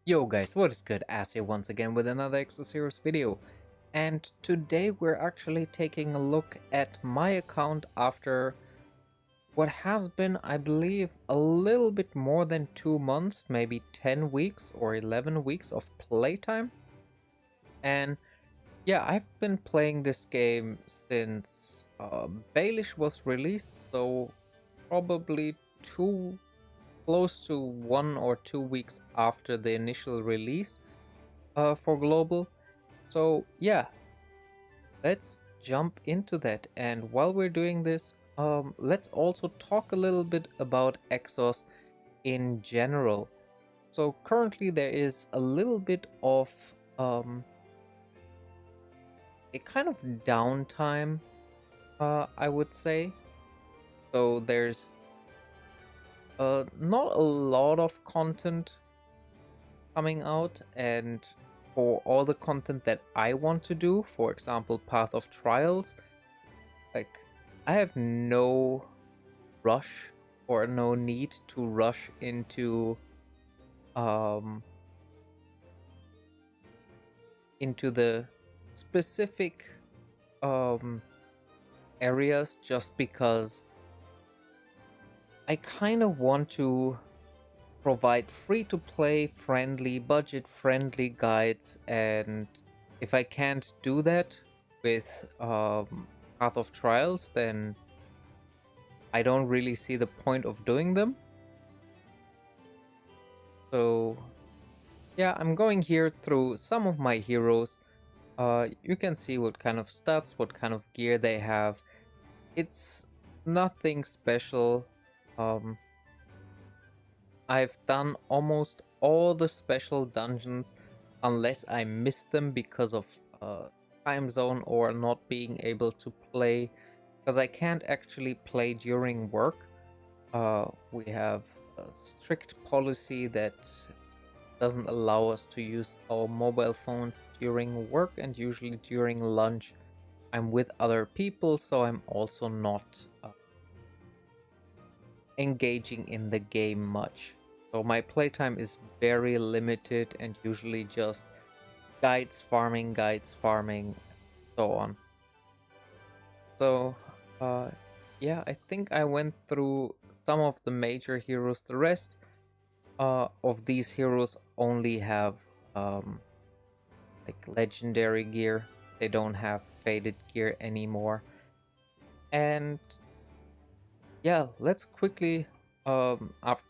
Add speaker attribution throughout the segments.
Speaker 1: Yo guys, what is good? As here once again with another Exos Heroes video. And today we're actually taking a look at my account after what has been, I believe, a little bit more than 2 months, maybe 10 weeks or 11 weeks of playtime. And yeah, I've been playing this game since Baelish was released, so probably close to 1 or 2 weeks after the initial release for global. So yeah, let's jump into that. And while we're doing this, let's also talk a little bit about Exos in general. So currently there is a little bit of a kind of downtime, I would say. So there's not a lot of content coming out, and for all the content that I want to do, for example, Path of Trials, like I have no rush or no need to rush um into the specific um areas, just because I kind of want to provide free to play, friendly, budget friendly guides. And if I can't do that with Path of Trials, then I don't really see the point of doing them. So yeah, I'm going here through some of my heroes. You can see what kind of stats, what kind of gear they have. It's nothing special. Um, I've done almost all the special dungeons, unless I missed them because of time zone or not being able to play, because I can't actually play during work. We have a strict policy that doesn't allow us to use our mobile phones during work, and usually during lunch I'm with other people, so I'm also not engaging in the game much. So my playtime is very limited and usually just guides farming, so on. So yeah, I think I went through some of the major heroes. The rest of these heroes only have like legendary gear. They don't have faded gear anymore. And yeah, let's quickly after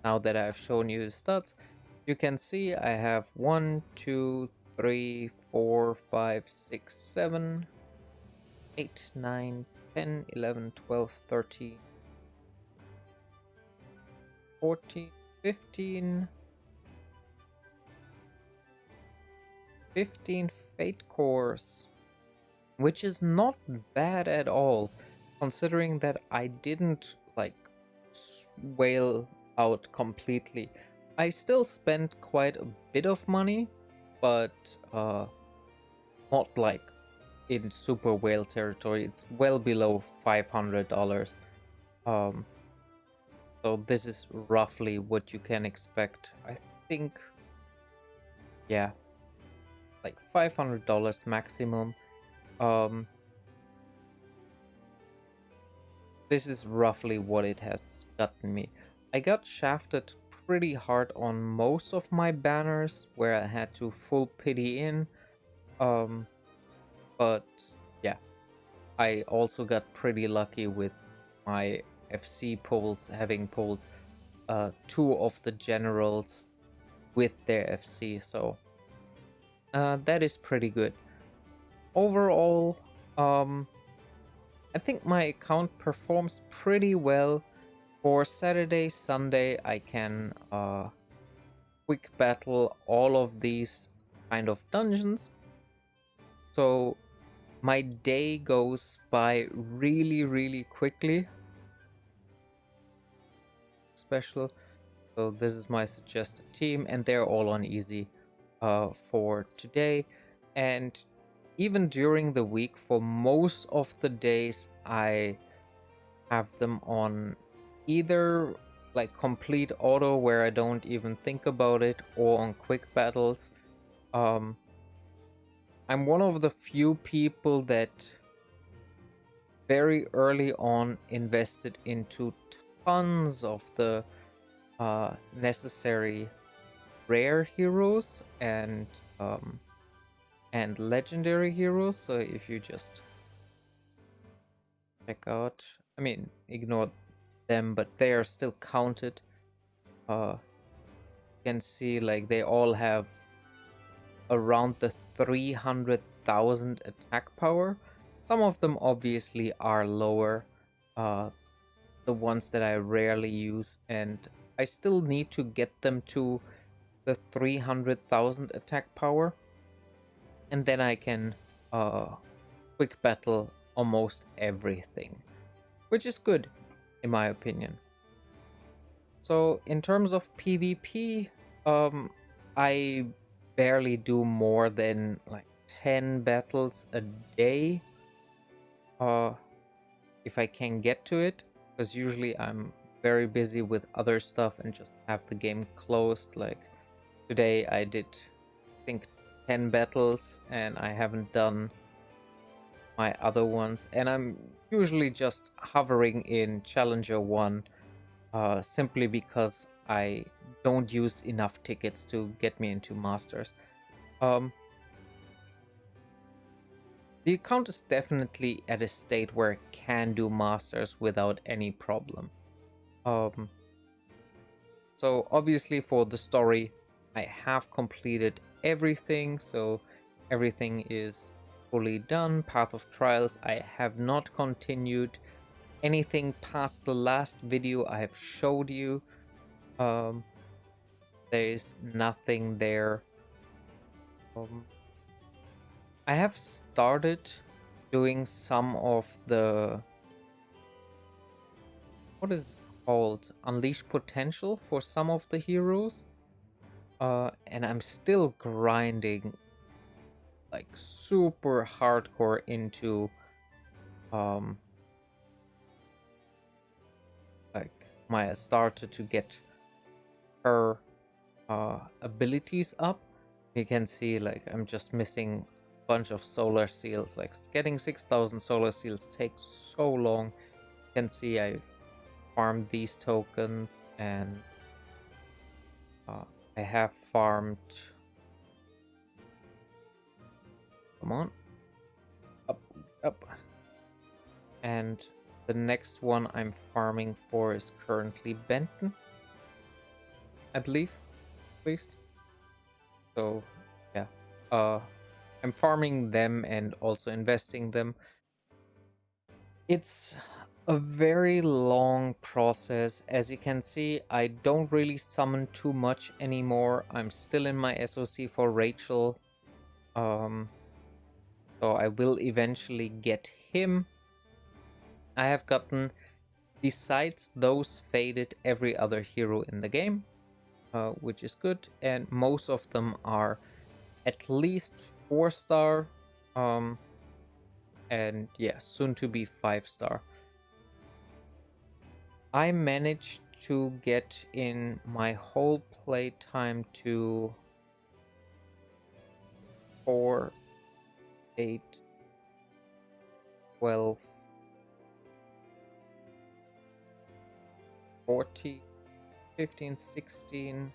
Speaker 1: now that I've shown you the stats, you can see I have 1 2 3 4 5 6 7 8 9 10 11 12 13 14 15 15 fate cores, which is not bad at all, considering that I didn't like whale out completely. I still spent quite a bit of money, but not like in super whale territory. It's well below $500. Um, so this is roughly what you can expect. I think, yeah, like $500 maximum. Um, this is roughly what it has gotten me. I got shafted pretty hard on most of my banners where I had to full pity in. But yeah, I also got pretty lucky with my FC pulls, having pulled two of the generals with their FC, so that is pretty good. Overall, I think my account performs pretty well. For Saturday, Sunday, I can quick battle all of these kind of dungeons. So my day goes by really quickly. Special. So this is my suggested team, and they're all on easy for today. And even during the week, for most of the days, I have them on either like complete auto where I don't even think about it, or on quick battles. Um, I'm one of the few people that very early on invested into tons of the necessary rare heroes and legendary heroes. So if you just check out, I mean, ignore them, but they are still counted. You can see like they all have around the 300,000 attack power. Some of them obviously are lower, the ones that I rarely use, and I still need to get them to the 300,000 attack power, and then I can quick battle almost everything, which is good in my opinion. So in terms of PvP, I barely do more than like 10 battles a day, if I can get to it, because usually I'm very busy with other stuff and just have the game closed. Like today I did, I think, 10 battles and I haven't done my other ones, and I'm usually just hovering in Challenger 1, simply because I don't use enough tickets to get me into Masters. Um, the account is definitely at a state where it can do Masters without any problem. Um, so obviously for the story, I have completed everything, so everything is fully done. Path of Trials, I have not continued anything past the last video I have showed you. There is nothing there. I have started doing some of the, what is it called, Unleash Potential for some of the heroes, and I'm still grinding like super hardcore into like my starter to get her abilities up. You can see like I'm just missing a bunch of solar seals. Like getting 6,000 solar seals takes so long. You can see I farmed these tokens, and I have farmed, come on, up, and the next one I'm farming for is currently Benton, I believe, at least. So yeah, I'm farming them and also investing them. It's a very long process. As you can see, I don't really summon too much anymore. I'm still in my SOC for Rachel. So I will eventually get him. I have gotten, besides those, faded every other hero in the game, which is good, and most of them are at least 4-star, and yeah, soon to be 5-star. I managed to get in my whole playtime to 4, 8, 12, 14, 15, 16,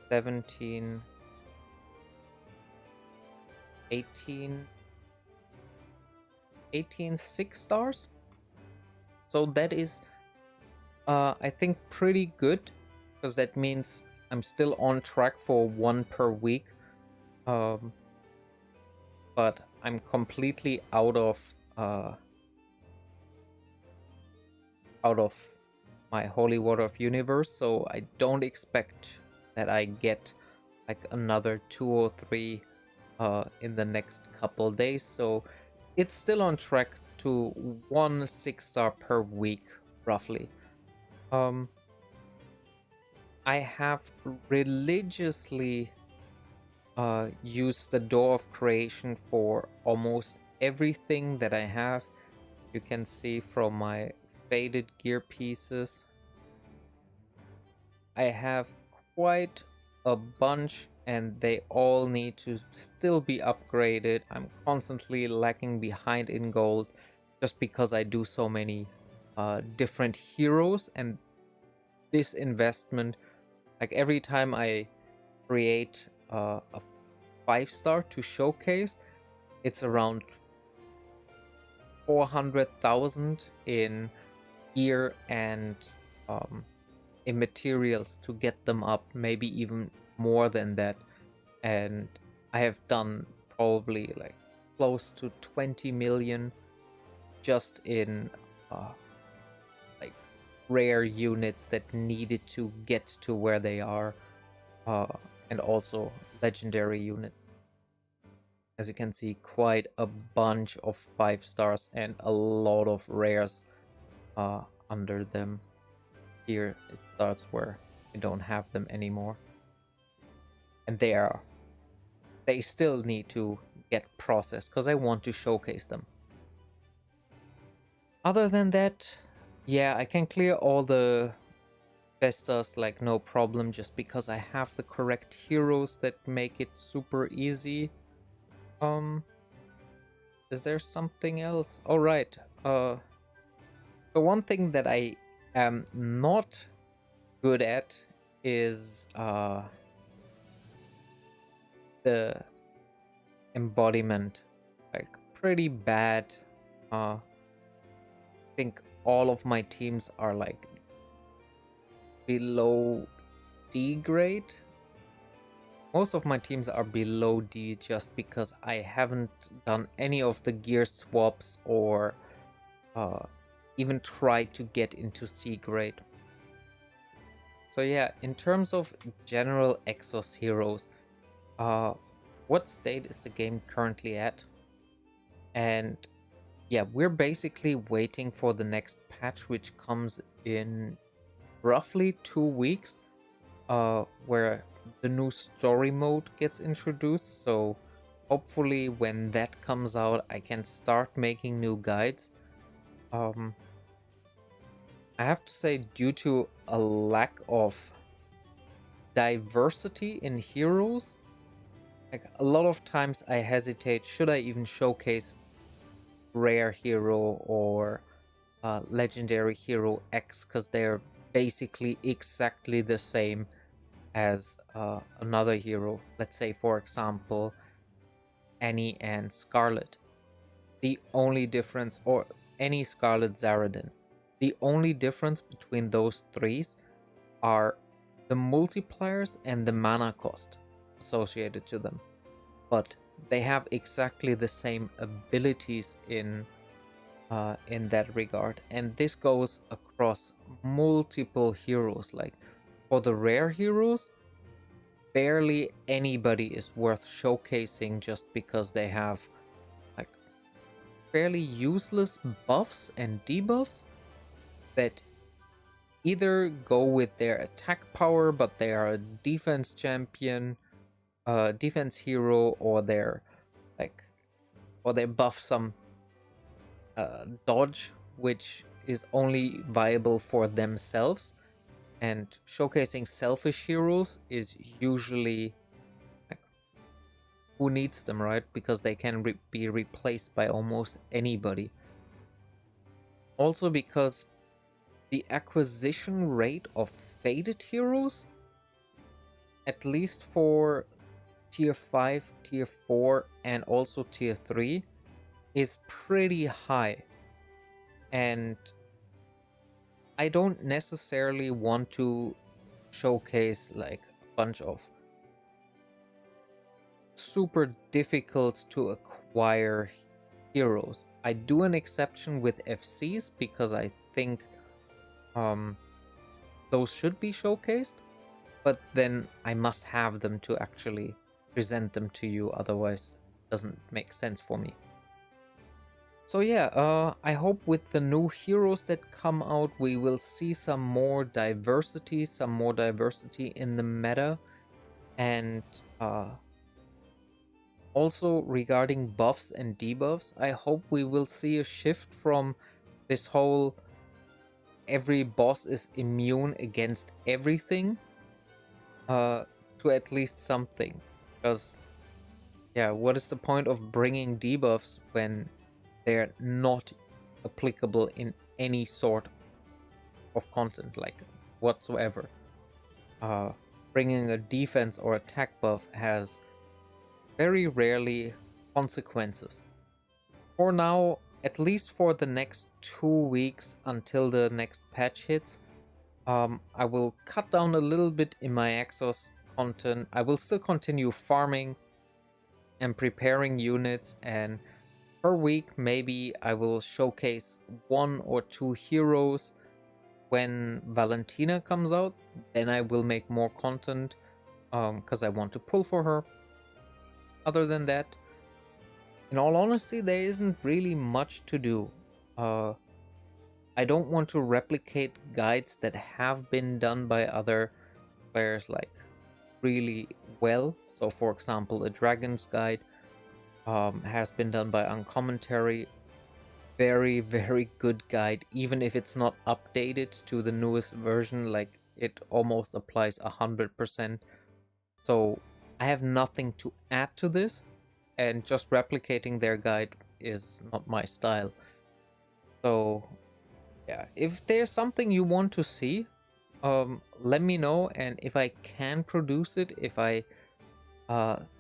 Speaker 1: 17, 18, 6 stars. So that is, I think, pretty good, because that means I'm still on track for 1 per week. But I'm completely out of my Holy Water of Universe, so I don't expect that I get like another 2 or 3 in the next couple days. So it's still on track to 1 6-star per week, roughly. I have religiously used the Door of Creation for almost everything that I have. You can see from my faded gear pieces. I have quite a bunch and they all need to still be upgraded. I'm constantly lagging behind in gold just because I do so many different heroes, and this investment, like every time I create a 5-star to showcase, it's around 400,000 in gear and in materials to get them up, maybe even more than that. And I have done probably like close to 20 million just in like rare units that needed to get to where they are, and also legendary units. As you can see, quite a bunch of 5-stars and a lot of rares under them. Here it starts where I don't have them anymore, and they still need to get processed because I want to showcase them. Other than that, yeah, I can clear all the Vestas like no problem, just because I have the correct heroes that make it super easy. Is there something else? All right. The one thing that I am not good at is the embodiment. Like pretty bad. I think all of my teams are like below D grade. Most of my teams are below D just because I haven't done any of the gear swaps or even tried to get into C grade. So yeah, in terms of general Exos Heroes, what state is the game currently at? And yeah, we're basically waiting for the next patch, which comes in roughly 2 weeks, where the new story mode gets introduced. So hopefully when that comes out, I can start making new guides. I have to say, due to a lack of diversity in heroes, like a lot of times I hesitate, should I even showcase rare hero or legendary hero X, because they're basically exactly the same as another hero. Let's say, for example, Annie and Scarlet. The only difference, or any Scarlet Zaradin, the only difference between those threes are the multipliers and the mana cost associated to them. But they have exactly the same abilities in that regard, and this goes across multiple heroes. Like for the rare heroes, barely anybody is worth showcasing just because they have like fairly useless buffs and debuffs that either go with their attack power, but they are a defense champion, defense hero, or they're like, or they buff some dodge, which is only viable for themselves. And showcasing selfish heroes is usually like, who needs them, right? Because they can be replaced by almost anybody. Also because the acquisition rate of faded heroes, at least for tier 5, tier 4, and also tier 3, is pretty high. And I don't necessarily want to showcase like a bunch of super difficult to acquire heroes. I do an exception with FCs because I think those should be showcased, but then I must have them to actually present them to you, otherwise it doesn't make sense for me. So yeah, I hope with the new heroes that come out, we will see some more diversity in the meta. And also regarding buffs and debuffs, I hope we will see a shift from this whole every boss is immune against everything to at least something. Because, yeah, what is the point of bringing debuffs when they're not applicable in any sort of content, like whatsoever? Bringing a defense or attack buff has very rarely consequences. For now, at least for the next 2 weeks until the next patch hits, I will cut down a little bit in my Exos content. I will still continue farming and preparing units, and per week maybe I will showcase 1 or 2 heroes when Valentina comes out. Then I will make more content because I want to pull for her. Other than that, in all honesty, there isn't really much to do. I don't want to replicate guides that have been done by other players like really well. So for example, a Dragon's Guide has been done by Uncommentary. Very, very good guide, even if it's not updated to the newest version, like it almost applies 100%. So I have nothing to add to this, and just replicating their guide is not my style. So yeah, if there's something you want to see, let me know, and if I can produce it, if I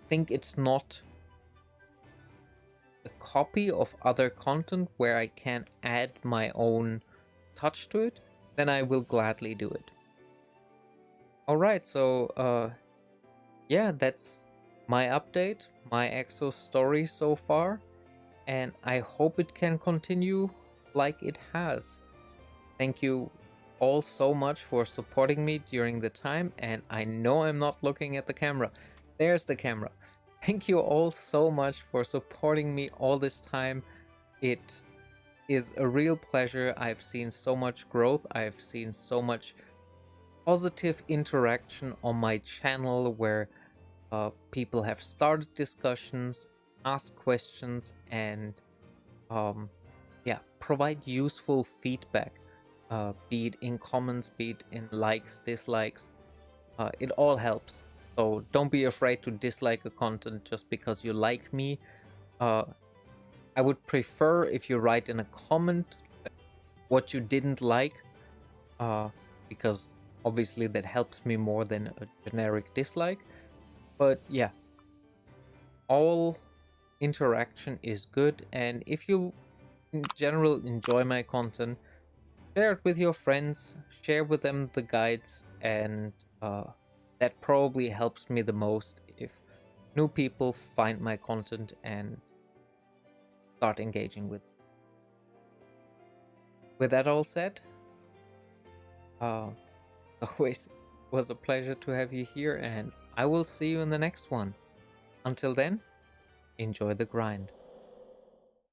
Speaker 1: think it's not a copy of other content where I can add my own touch to it, then I will gladly do it. Alright, so yeah, that's my update, my Exos story so far, and I hope it can continue like it has. Thank you all so much for supporting me during the time, and I know I'm not looking at the camera. There's the camera. Thank you all so much for supporting me all this time. It is a real pleasure. I've seen so much growth. I've seen so much positive interaction on my channel where people have started discussions, asked questions, and yeah, provide useful feedback. Be it in comments, be it in likes, dislikes. It all helps. So don't be afraid to dislike a content just because you like me. I would prefer if you write in a comment what you didn't like, because obviously that helps me more than a generic dislike. But yeah, all interaction is good, and if you in general enjoy my content, share it with your friends, share with them the guides, and that probably helps me the most if new people find my content and start engaging with it. With that all said, always was a pleasure to have you here, and I will see you in the next one. Until then, enjoy the grind.